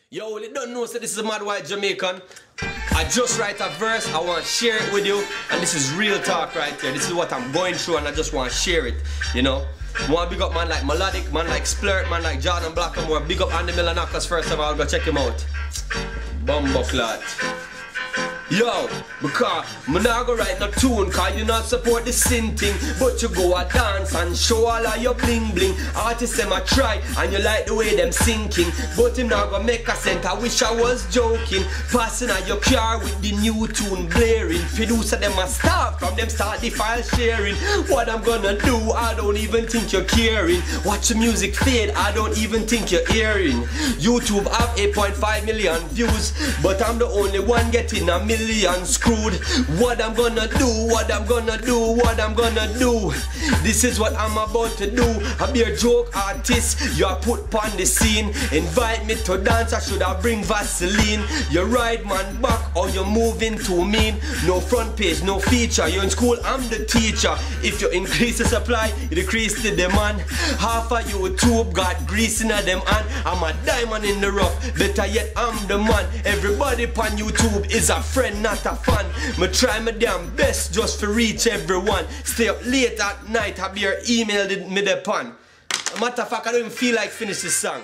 Yo, well, you don't know, so this is a Mad White Jamaican. I just write a verse, I want to share it with you, and this is real talk right here. This is what I'm going through, and I just want to share it, you know. I want to big up man like Melodic, man like Splurt, man like Jordan Black, and more. Big up Andy Miller Knockers first of all, go check him out. Bumbleclot. Yo, because me not go write no tune, cause you not support the sin thing, but you go a dance and show all of your bling bling. Artists them a try, and you like the way them sinking, but him not go make a cent. I wish I was joking. Passing at your car with the new tune blaring. Producer them a start from them start the file sharing. What I'm gonna do, I don't even think you're caring. Watch the music fade, I don't even think you're hearing. YouTube have 8.5 million views, but I'm the only one getting a million screwed. What I'm gonna do, what I'm gonna do, what I'm gonna do. This is what I'm about to do. I be a joke artist, you are put on the scene. Invite me to dance, I should have bring Vaseline. You ride man back or you moving too mean. No front page, no feature. You're in school, I'm the teacher. If you increase the supply, you decrease the demand. Half of YouTube got grease in them hand. I'm a diamond in the rough, better yet I'm the man. Everybody on YouTube is a friend, not a fan. Me try my damn best just to reach everyone. Stay up late at night, have your email me the pan. Matter of fact, I don't even feel like finish this song.